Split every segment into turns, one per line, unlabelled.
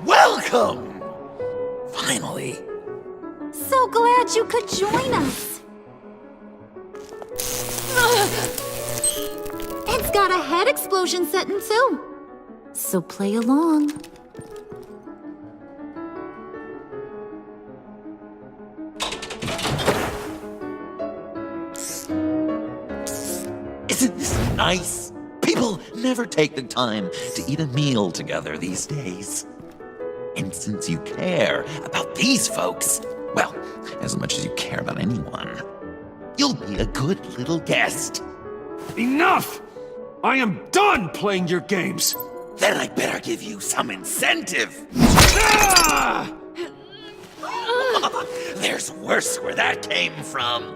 Welcome! Finally.
So glad you could join us. It's got a head explosion setting too. So play along.
Isn't this nice? People never take the time to eat a meal together these days. And since you care about these folks, well, as much as you care about anyone, you'll be a good little guest.
Enough! I am done playing your games!
Then I'd better give you some incentive.
Ah!
There's worse where that came from.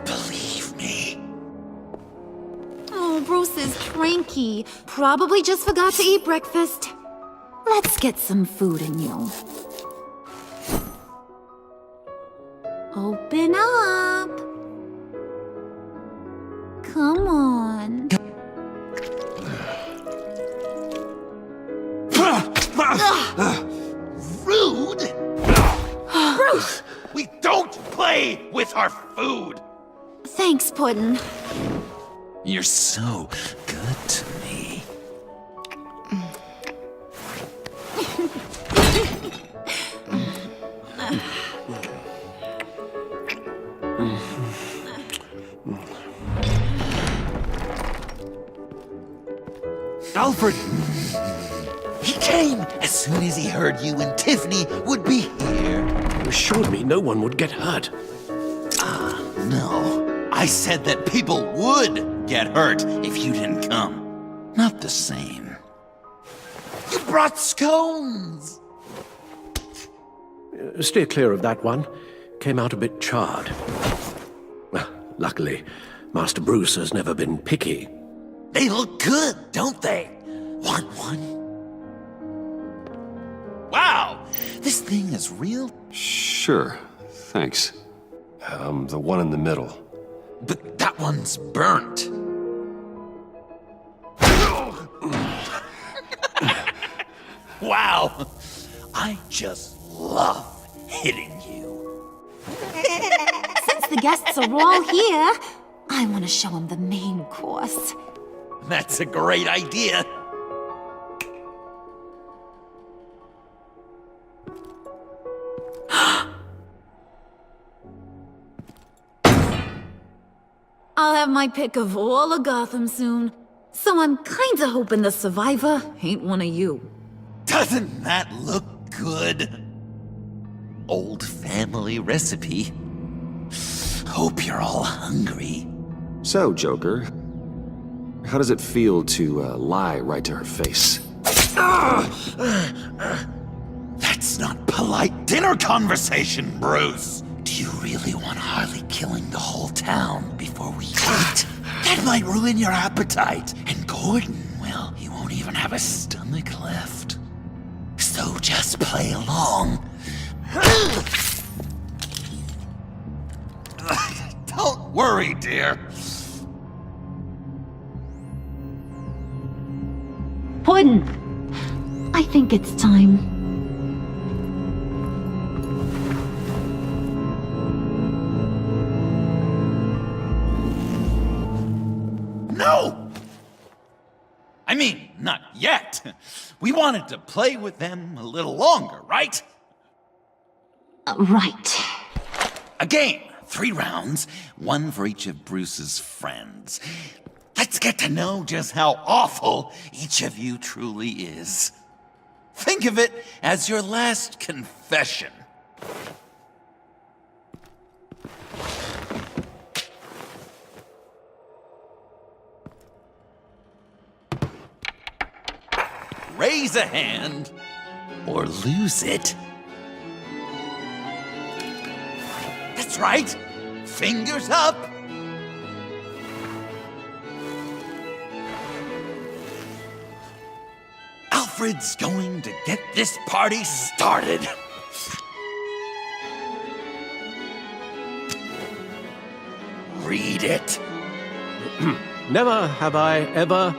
Believe me.
Oh, Bruce is cranky. Probably just forgot to eat breakfast. Let's get some food in you. Open up. Come on.
Rude? Bruce! We don't play with our food!
Thanks, Puddin'.
You're so good to me.
Alfred!
He came as soon as he heard you and Tiffany would be here.
You assured me no one would get hurt.
No, I said that people would get hurt if you didn't come. Not the same. You brought scones!
Steer clear of that one. Came out a bit charred. Well, luckily, Master Bruce has never been picky.
They look good, don't they? Want one? Wow, this thing is real.
Sure, thanks. The one in the middle.
But that one's burnt. Wow, I just love hitting you.
Since the guests are all here, I want to show them the main course.
That's a great idea.
I'll have my pick of all of Gotham soon, so I'm kinda hoping the survivor ain't one of you.
Doesn't that look good? Old family recipe. Hope you're all hungry.
So, Joker, how does it feel to lie right to her face?
That's not polite dinner conversation, Bruce. Do you really want Harley killing the whole town before we eat? That might ruin your appetite. And Gordon, well, he won't even have a stomach left. So just play along. Don't worry, dear.
Puddin', I think it's time.
No! I mean, not yet. We wanted to play with them a little longer, right?
Right.
A game, 3 rounds, 1 for each of Bruce's friends. Let's get to know just how awful each of you truly is. Think of it as your last confession. Raise a hand, or lose it. That's right. Fingers up. Alfred's going to get this party started. it!
Never have I ever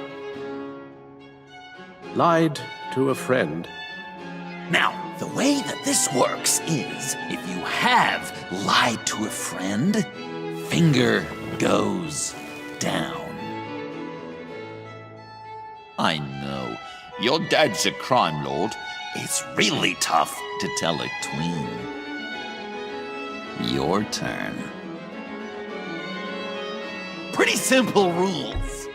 lied to a friend.
Now, the way that this works is, if you have lied to a friend, finger goes down. I know, your dad's a crime lord. It's really tough to tell a tween. Your turn. Pretty simple rules.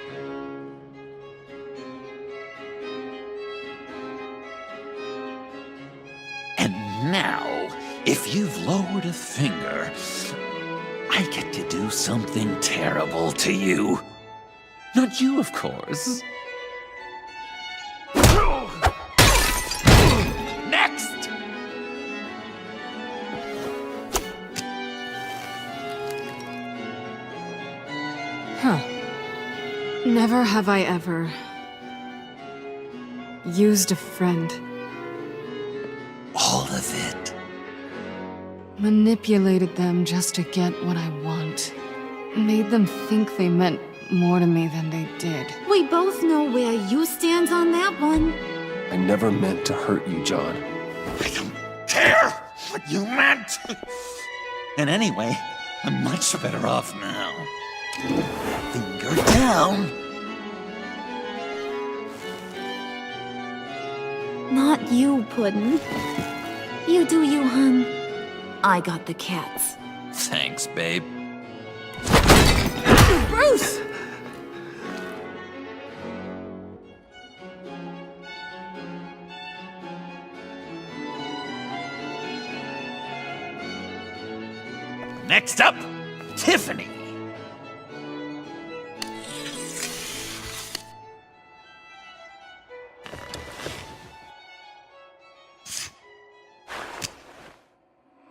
And now, if you've lowered a finger, I get to do something terrible to you. Not you, of course. Next!
Never have I ever used a friend.
All of it.
Manipulated them just to get what I want. Made them think they meant more to me than they did.
We both know where you stand on that one.
I never meant to hurt you, John.
I don't care what you meant. And anyway, I'm much better off now. Finger down.
Not you, Puddin'. You do you, hun. I got the cats.
Thanks, babe.
Bruce!
Next up, Tiffany.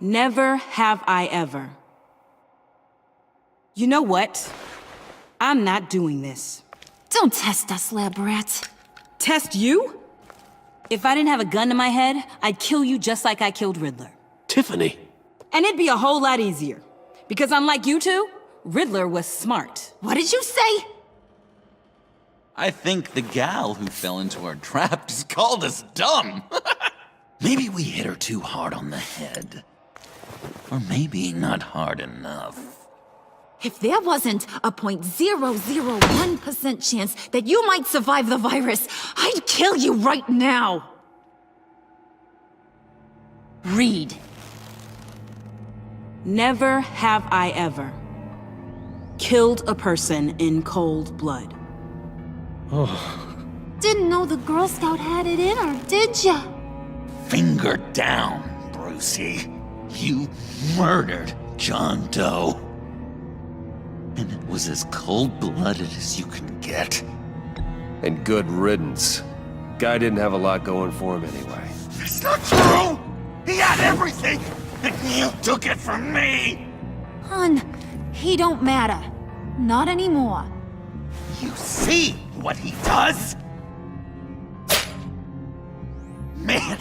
Never have I ever. You know what? I'm not doing this.
Don't test us, lab rat.
Test you? If I didn't have a gun to my head, I'd kill you just like I killed Riddler.
Tiffany!
And it'd be a whole lot easier. Because unlike you two, Riddler was smart.
What did you say?
I think the gal who fell into our trap just called us dumb. Maybe we hit her too hard on the head. Or maybe not hard enough.
If there wasn't a 0.001% chance that you might survive the virus, I'd kill you right now.
Read. Never have I ever killed a person in cold blood.
Didn't know the Girl Scout had it in her, did ya?
Finger down, Brucey. You murdered John Doe. And it was as cold-blooded as you can get.
And good riddance. Guy didn't have a lot going for him anyway.
That's not true! He had everything! And you took it from me!
Hun, he don't matter. Not anymore.
You see what he does? Man,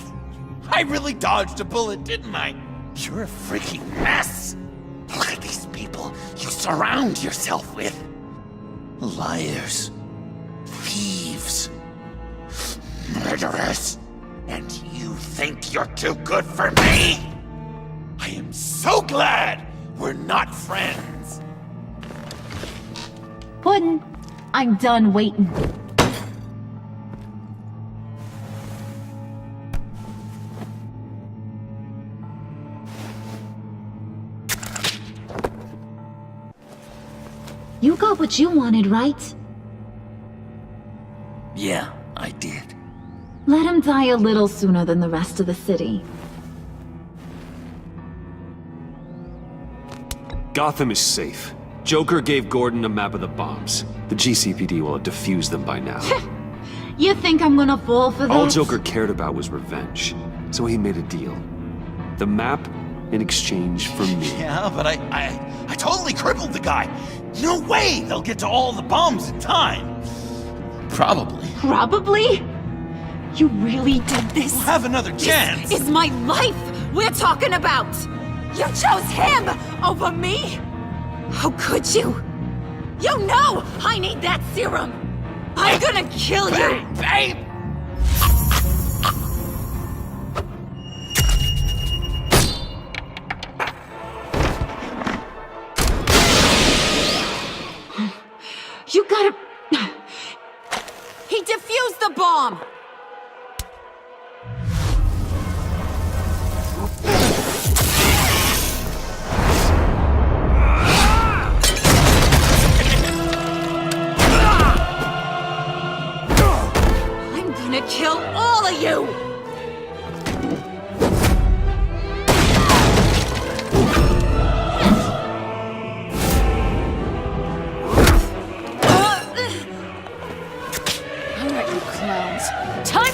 I really dodged a bullet, didn't I? You're a freaking mess. Look at these people you surround yourself with. Liars. Thieves. Murderers. And you think you're too good for me? I am so glad we're not friends.
Puddin', I'm done waiting. You got what you wanted, right?
Yeah, I did.
Let him die a little sooner than the rest of the city.
Gotham is safe. Joker gave Gordon a map of the bombs. The GCPD will have defused them by now.
You think I'm gonna fall for that?
All Joker cared about was revenge, so he made a deal. The map in exchange for me.
Yeah, but I totally crippled the guy. No way they'll get to all the bombs in time. Probably.
Probably? You really did this?
We'll have another chance.
This is my life we're talking about! You chose him over me? How could you? You know I need that serum! I'm gonna kill you!
Babe!
You gotta... He defused the bomb! I'm gonna kill all of you!
Time to...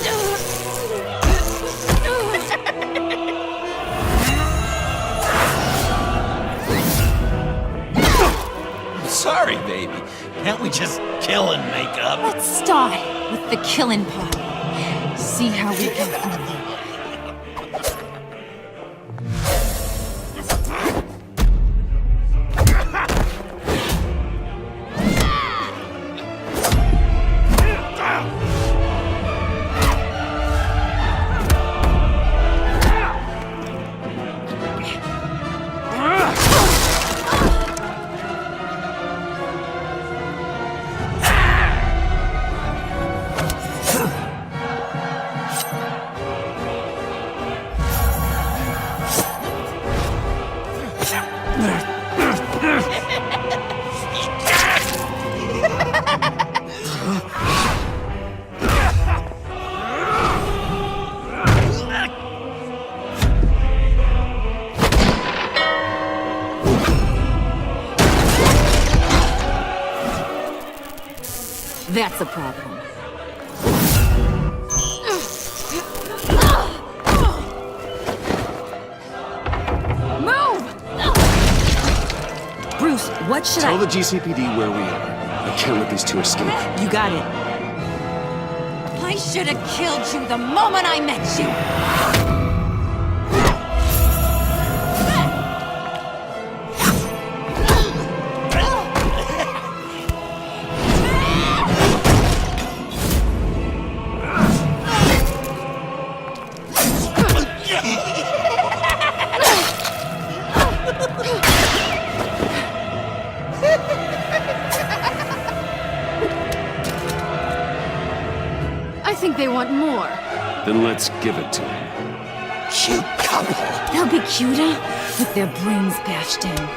Sorry, baby. Can't we just kill and make up?
Let's start with the killing part. See how we can from there.
That's a problem.
Bruce, what should
Tell the GCPD where we are. I can't let these two escape.
You got it.
I should have killed you the moment I met you!
I think they want more.
Then let's give it to them.
Cute couple.
They'll be cuter with their brains bashed in.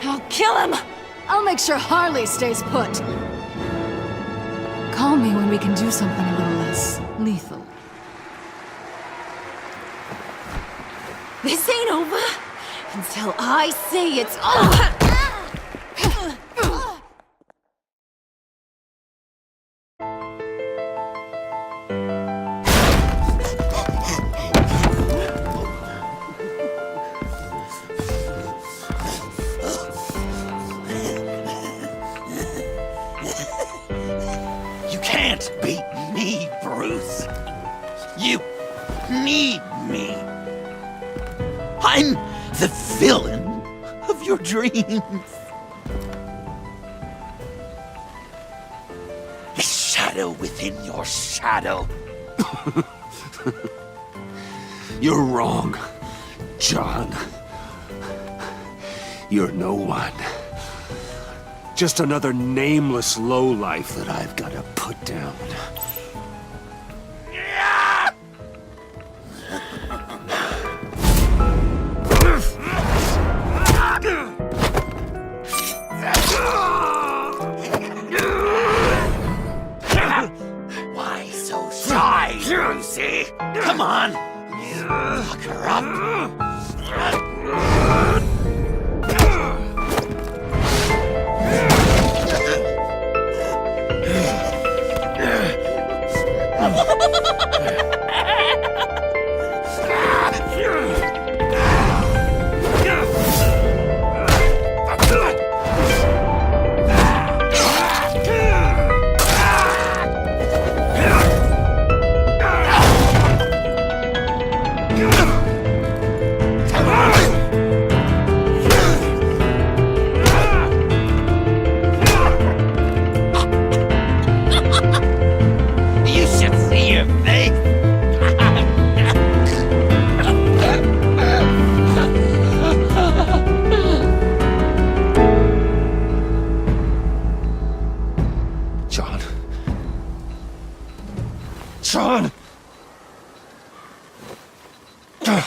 I'll kill him!
I'll make sure Harley stays put. Call me when we can do something a little less lethal.
This ain't over until I say it's over!
You can't beat me, Bruce. You need me. I'm the villain of your dreams. The shadow within your shadow.
You're wrong, John. You're no one. Just another nameless lowlife that I've got to put down
see. Come on. Lock her up. You should see your face.
John. John!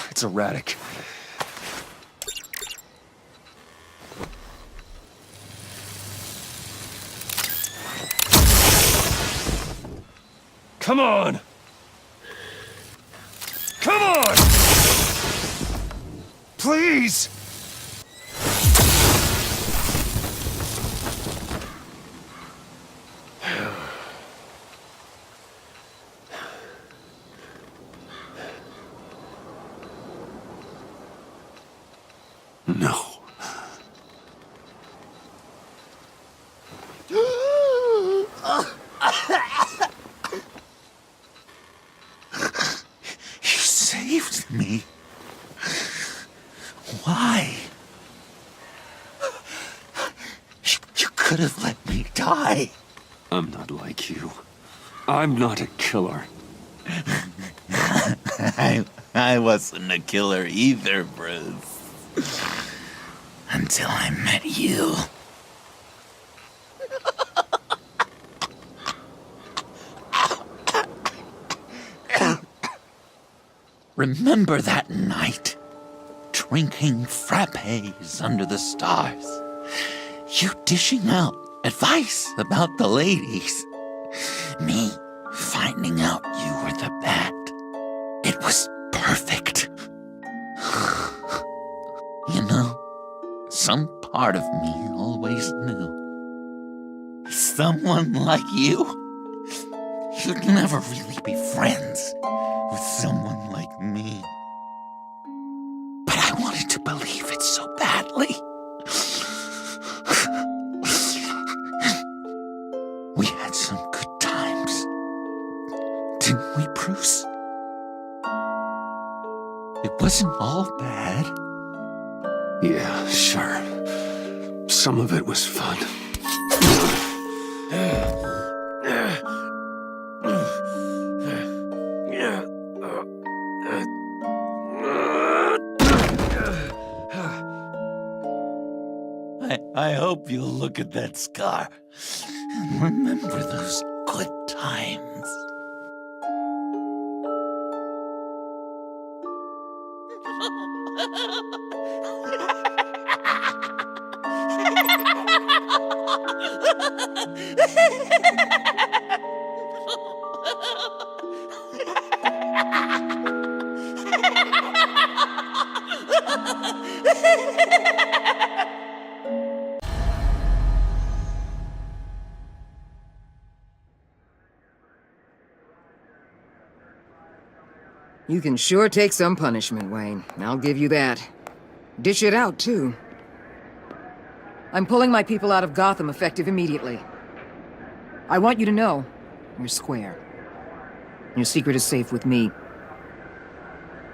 It's erratic. Come on! Come on! Please!
No. You saved me. Why? You could have let me die.
I'm not like you. I'm not a killer.
I wasn't a killer either, Bruce. Until I met you. Remember that night? Drinking frappes under the stars. You dishing out advice about the ladies. Me finding out you were the bat. It was perfect. You know, some part of me always knew. Someone like you, you'd never really be friends with someone like me. But I wanted to believe it so badly. We had some good times, didn't we, Bruce? It wasn't all bad.
Yeah, sure. Some of it was fun.
I hope you'll look at that scar and remember those good times.
You can sure take some punishment, Wayne. I'll give you that. Dish it out, too. I'm pulling my people out of Gotham effective immediately. I want you to know, you're square. Your secret is safe with me.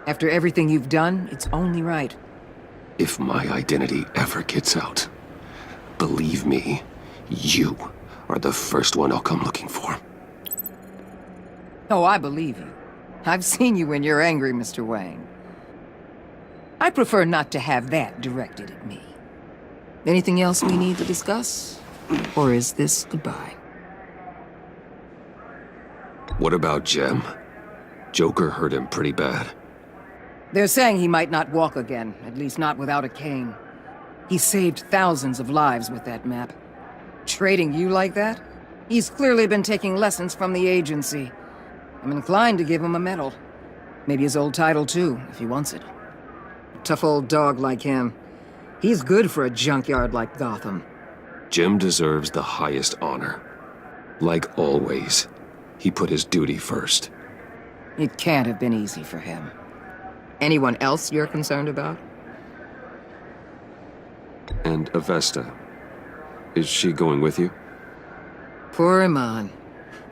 After everything you've done, it's only right.
If my identity ever gets out, believe me, you are the first one I'll come looking for.
Oh, I believe you. I've seen you when you're angry, Mr. Wayne. I prefer not to have that directed at me. Anything else we need to discuss? Or is this goodbye?
What about Jem? Joker hurt him pretty bad.
They're saying he might not walk again, at least not without a cane. He saved thousands of lives with that map. Trading you like that? He's clearly been taking lessons from the agency. I'm inclined to give him a medal. Maybe his old title, too, if he wants it. A tough old dog like him. He's good for a junkyard like Gotham.
Jim deserves the highest honor. Like always, he put his duty first.
It can't have been easy for him. Anyone else you're concerned about?
And Avesta, is she going with you?
Poor Iman.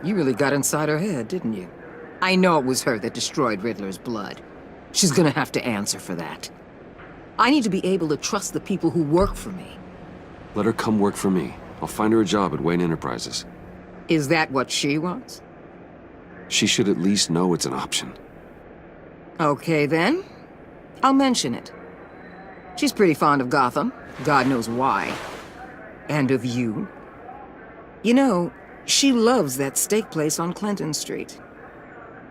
You really got inside her head, didn't you? I know it was her that destroyed Riddler's blood. She's gonna have to answer for that. I need to be able to trust the people who work for me.
Let her come work for me. I'll find her a job at Wayne Enterprises.
Is that what she wants?
She should at least know it's an option.
Okay, then. I'll mention it. She's pretty fond of Gotham. God knows why. And of you. You know, she loves that steak place on Clinton Street.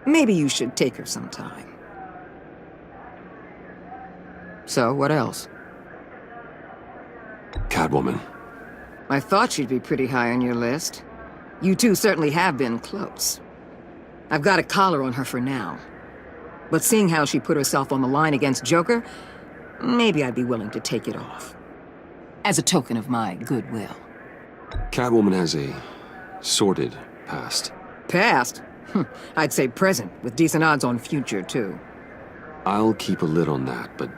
Maybe you should take her sometime. So, what else?
Catwoman.
I thought she'd be pretty high on your list. You two certainly have been close. I've got a collar on her for now. But seeing how she put herself on the line against Joker, maybe I'd be willing to take it off. As a token of my goodwill.
Catwoman has a sordid past.
Past? I'd say present, with decent odds on future, too.
I'll keep a lid on that, but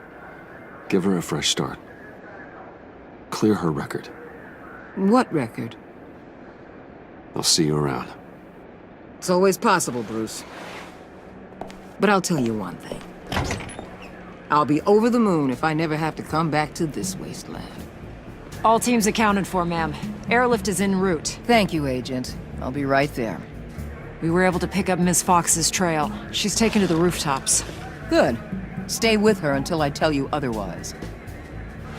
give her a fresh start. Clear her record.
What record?
I'll see you around.
It's always possible, Bruce. But I'll tell you one thing. I'll be over the moon if I never have to come back to this wasteland.
All teams accounted for, ma'am. Airlift is en route.
Thank you, Agent. I'll be right there.
We were able to pick up Miss Fox's trail. She's taken to the rooftops.
Good. Stay with her until I tell you otherwise.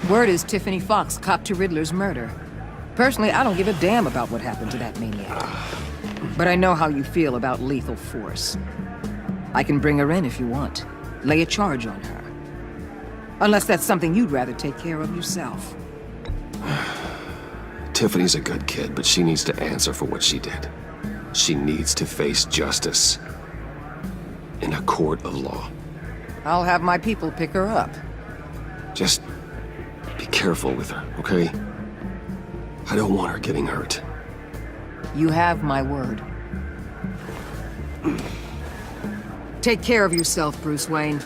Word is Tiffany Fox copped to Riddler's murder. Personally, I don't give a damn about what happened to that maniac. But I know how you feel about lethal force. I can bring her in if you want. Lay a charge on her. Unless that's something you'd rather take care of yourself.
Tiffany's a good kid, but she needs to answer for what she did. She needs to face justice. In a court of law.
I'll have my people pick her up.
Just be careful with her, okay? I don't want her getting hurt.
You have my word. Take care of yourself, Bruce Wayne.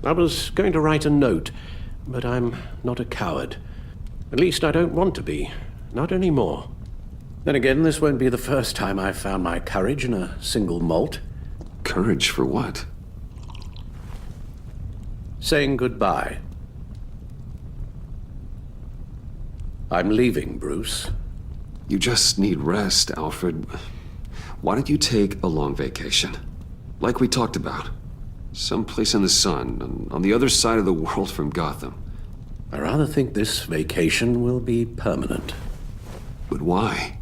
I was going to write a note, but I'm not a coward. At least I don't want to be. Not anymore. Then again, this won't be the first time I've found my courage in a single malt.
Courage for what?
Saying goodbye. I'm leaving, Bruce.
You just need rest, Alfred. Why don't you take a long vacation? Like we talked about. Someplace in the sun, on the other side of the world from Gotham.
I rather think this vacation will be permanent.
But why?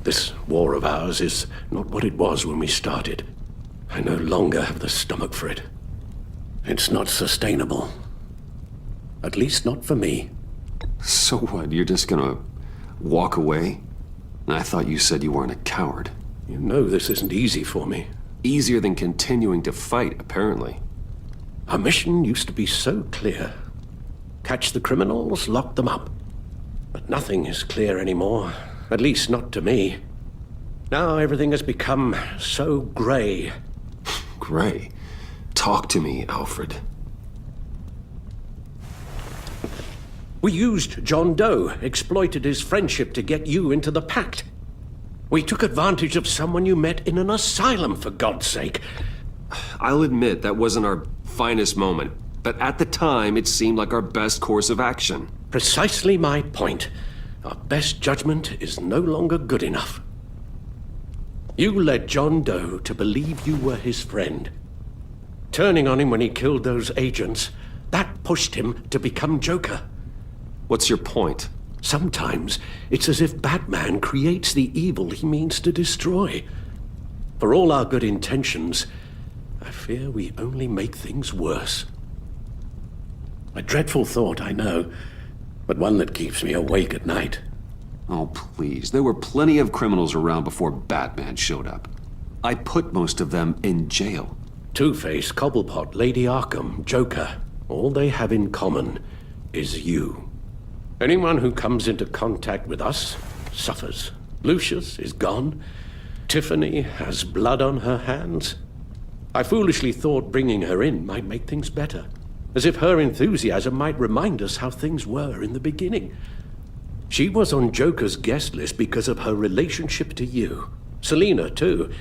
This war of ours is not what it was when we started. I no longer have the stomach for it. It's not sustainable. At least not for me.
So what, you're just gonna walk away? I thought you said you weren't a coward.
You know this isn't easy for me.
Easier than continuing to fight, apparently.
Our mission used to be so clear. Catch the criminals, lock them up. But nothing is clear anymore. At least not to me. Now everything has become so gray.
Gray? Talk to me, Alfred.
We used John Doe, exploited his friendship to get you into the pact. We took advantage of someone you met in an asylum, for God's sake.
I'll admit that wasn't our finest moment, but at the time it seemed like our best course of action.
Precisely my point. Our best judgment is no longer good enough. You led John Doe to believe you were his friend. Turning on him when he killed those agents, that pushed him to become Joker.
What's your point?
Sometimes it's as if Batman creates the evil he means to destroy. For all our good intentions, I fear we only make things worse. A dreadful thought, I know, but one that keeps me awake at night.
Oh, please. There were plenty of criminals around before Batman showed up. I put most of them in jail.
Two-Face, Cobblepot, Lady Arkham, Joker, all they have in common is you. Anyone who comes into contact with us suffers. Lucius is gone. Tiffany has blood on her hands. I foolishly thought bringing her in might make things better, as if her enthusiasm might remind us how things were in the beginning. She was on Joker's guest list because of her relationship to you. Selina, too.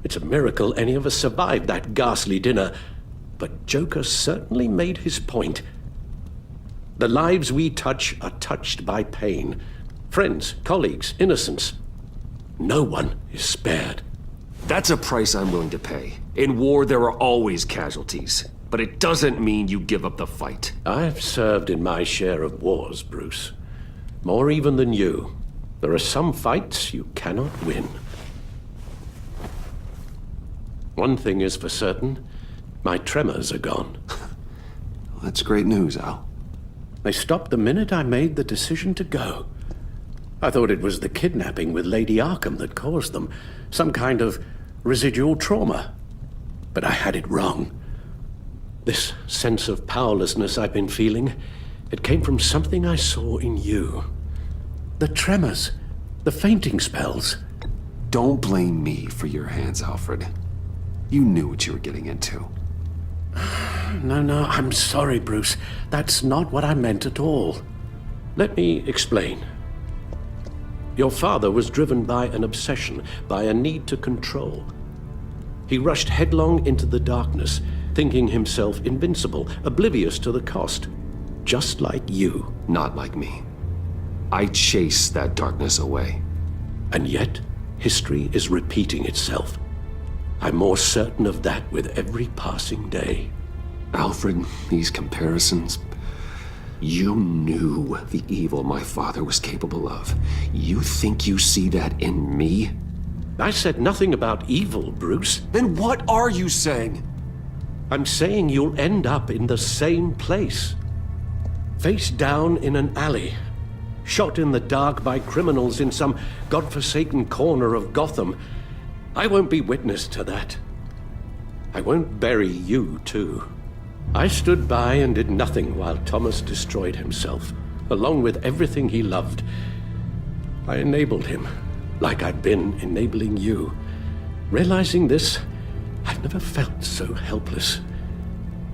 It's a miracle any of us survived that ghastly dinner. But Joker certainly made his point. The lives we touch are touched by pain. Friends, colleagues, innocents. No one is spared.
That's a price I'm willing to pay. In war, there are always casualties. But it doesn't mean you give up the fight.
I've served in my share of wars, Bruce. More even than you. There are some fights you cannot win. One thing is for certain, my tremors are gone.
That's great news, Al.
They stopped the minute I made the decision to go. I thought it was the kidnapping with Lady Arkham that caused them, some kind of residual trauma. But I had it wrong. This sense of powerlessness I've been feeling, it came from something I saw in you. The tremors, the fainting spells.
Don't blame me for your hands, Alfred. You knew what you were getting into.
No, I'm sorry, Bruce. That's not what I meant at all. Let me explain. Your father was driven by an obsession, by a need to control. He rushed headlong into the darkness, thinking himself invincible, oblivious to the cost. Just like you.
Not like me. I chased that darkness away.
And yet, history is repeating itself. I'm more certain of that with every passing day.
Alfred, these comparisons... You knew the evil my father was capable of. You think you see that in me?
I said nothing about evil, Bruce.
Then what are you saying?
I'm saying you'll end up in the same place. Face down in an alley. Shot in the dark by criminals in some godforsaken corner of Gotham. I won't be witness to that. I won't bury you, too. I stood by and did nothing while Thomas destroyed himself, along with everything he loved. I enabled him, like I'd been enabling you. Realizing this, I've never felt so helpless.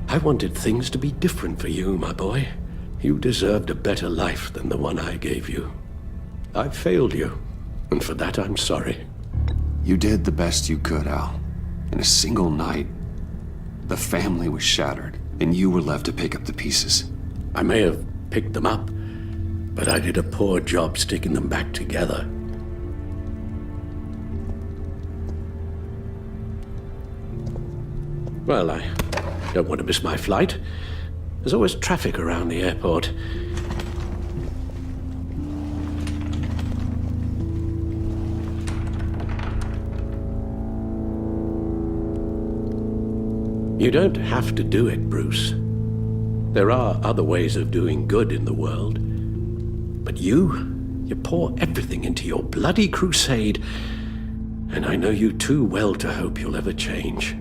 I wanted things to be different for you, my boy. You deserved a better life than the one I gave you. I failed you, and for that I'm sorry.
You did the best you could, Al. In a single night, the family was shattered, and you were left to pick up the pieces.
I may have picked them up, but I did a poor job sticking them back together. Well, I don't want to miss my flight. There's always traffic around the airport. You don't have to do it, Bruce. There are other ways of doing good in the world. But you pour everything into your bloody crusade, and I know you too well to hope you'll ever change.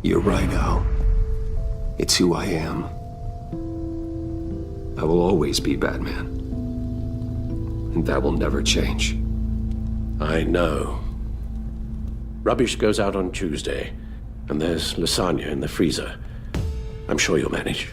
You're right, Al. It's who I am. I will always be Batman. And that will never change.
I know. Rubbish goes out on Tuesday, and there's lasagna in the freezer. I'm sure you'll manage.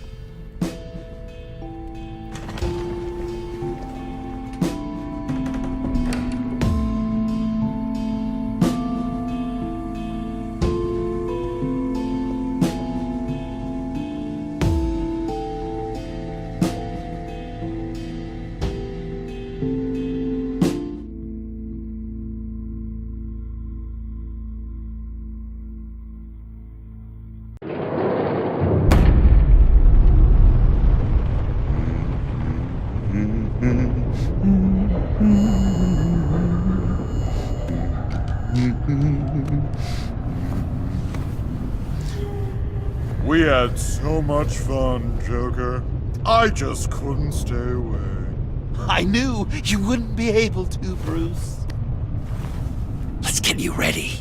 We had so much fun, Joker. I just couldn't stay away.
I knew you wouldn't be able to, Bruce. Let's get you ready.